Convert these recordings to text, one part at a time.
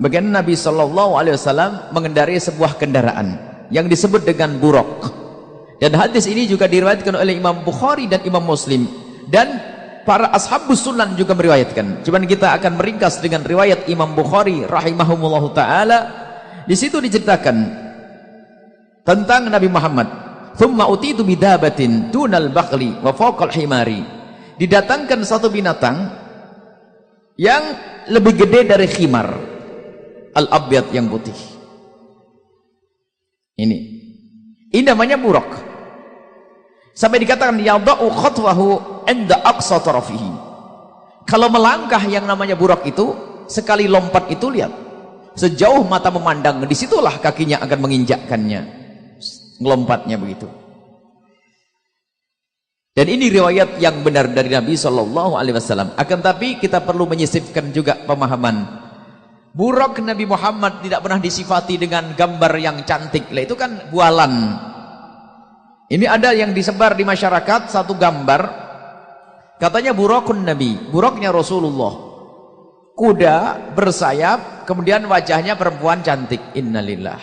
bagaimana Nabi SAW mengendarai sebuah kendaraan yang disebut dengan buraq. Dan hadis ini juga diriwayatkan oleh Imam Bukhari dan Imam Muslim, dan para ashabus sunan juga meriwayatkan. Cuman kita akan meringkas dengan riwayat Imam Bukhari rahimahumullahu ta'ala. Di situ diceritakan tentang Nabi Muhammad, thumma utitu bidabatin dunal baqli wa fawqal himari. Didatangkan satu binatang yang lebih gede dari khimar, al-abyad yang putih. Ini namanya buraq. Sampai dikatakan yadau khatwahu inda aqsa tarafihi. Kalau melangkah yang namanya buraq itu, sekali lompat itu lihat, sejauh mata memandang, disitulah kakinya akan menginjakkannya, ngelompatnya begitu. Dan ini riwayat yang benar dari Nabi SAW. Akan tapi kita perlu menyisipkan juga pemahaman, buraq Nabi Muhammad tidak pernah disifati dengan gambar yang cantik. Itu kan bualan. Ini ada yang disebar di masyarakat satu gambar, katanya buraqun Nabi, buraqnya Rasulullah, kuda bersayap, kemudian wajahnya perempuan cantik. Innalillah.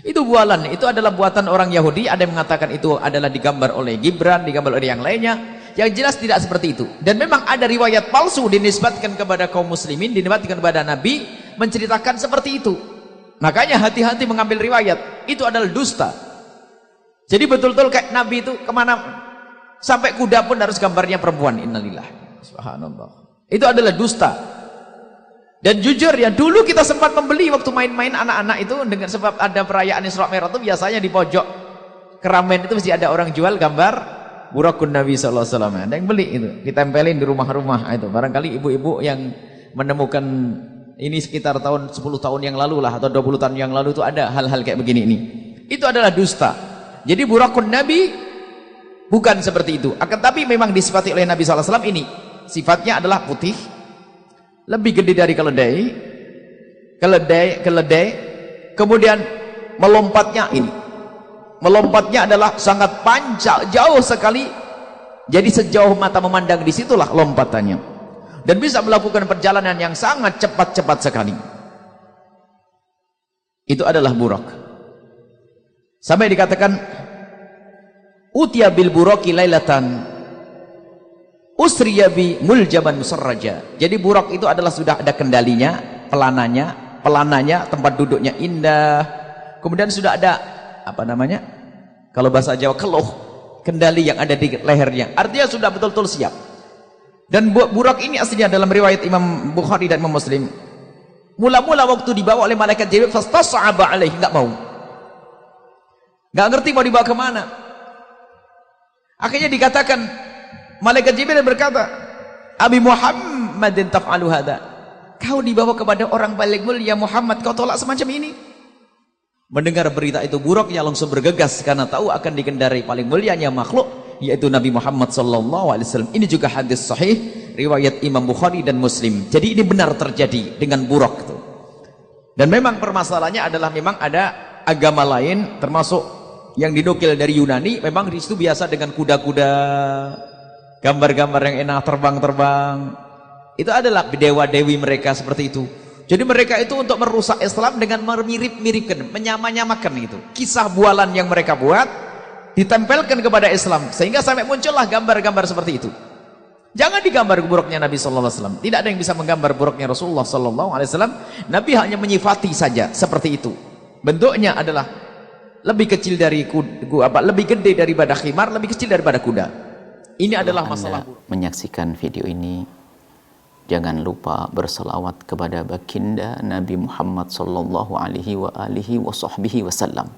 Itu bualan, itu adalah buatan orang Yahudi. Ada yang mengatakan itu adalah digambar oleh Gibran, digambar oleh yang lainnya. Yang jelas tidak seperti itu. Dan memang ada riwayat palsu dinisbatkan kepada kaum muslimin, dinisbatkan kepada Nabi, menceritakan seperti itu. Makanya hati-hati mengambil riwayat, itu adalah dusta. Jadi betul-betul kayak Nabi itu kemana, sampai kuda pun harus gambarnya perempuan. Innalillah, subhanallah. Itu adalah dusta. Dan jujur ya, dulu kita sempat membeli waktu main-main anak-anak itu, dengan sebab ada perayaan Isra Mi'raj itu biasanya di pojok keramaian itu mesti ada orang jual gambar buraqun Nabi SAW. Ada yang beli itu, ditempelin di rumah-rumah itu. Barangkali ibu-ibu yang menemukan ini sekitar tahun 10 tahun yang lalu lah, atau 20 tahun yang lalu itu ada hal-hal kayak begini ini. Itu adalah dusta. Jadi buraqun Nabi bukan seperti itu. Akan tapi memang disifati oleh Nabi SAW ini, sifatnya adalah putih, lebih gede dari keledai, kemudian melompatnya ini, melompatnya adalah sangat panjang, jauh sekali. Jadi sejauh mata memandang, disitulah lompatannya, dan bisa melakukan perjalanan yang sangat cepat sekali. Itu adalah buraq. Sampai dikatakan utiya bil buraqi lailatan usriya bi muljaman musarraja. Jadi buraq itu adalah sudah ada kendalinya, pelananya, tempat duduknya indah. Kemudian sudah ada apa namanya? Kalau bahasa Jawa keluh, kendali yang ada di lehernya. Artinya sudah betul-betul siap. Dan buraq ini aslinya dalam riwayat Imam Bukhari dan Imam Muslim. Mula-mula waktu dibawa oleh malaikat Jibril, fastas'aba alaihi, enggak mau. Nggak ngerti mau dibawa kemana. Akhirnya dikatakan, malaikat Jibril berkata, Abi Muhammadin taf'alu hadha, kau dibawa kepada orang paling mulia Muhammad, kau tolak semacam ini. Mendengar berita itu, buraqnya langsung bergegas karena tahu akan dikendarai paling mulianya makhluk, yaitu Nabi Muhammad SAW. Ini juga hadis sahih riwayat Imam Bukhari dan Muslim. Jadi ini benar terjadi dengan buraq itu. Dan memang permasalahannya adalah memang ada agama lain, termasuk yang dinukil dari Yunani, memang di situ biasa dengan kuda-kuda, gambar-gambar yang enak, terbang-terbang. Itu adalah dewa-dewi mereka seperti itu. Jadi mereka itu untuk merusak Islam dengan mirip-miripkan, menyamakan itu. Kisah bualan yang mereka buat ditempelkan kepada Islam, sehingga sampai muncullah gambar-gambar seperti itu. Jangan digambar buraqnya Nabi SAW. Tidak ada yang bisa menggambar buraqnya Rasulullah SAW. Nabi hanya menyifati saja seperti itu. Bentuknya adalah lebih kecil dari lebih gede daripada khimar, lebih kecil daripada kuda. Ini adalah masalah. Menyaksikan video ini, jangan lupa berselawat kepada baginda Nabi Muhammad sallallahu alaihi wa alihi wa sahbihi wasallam.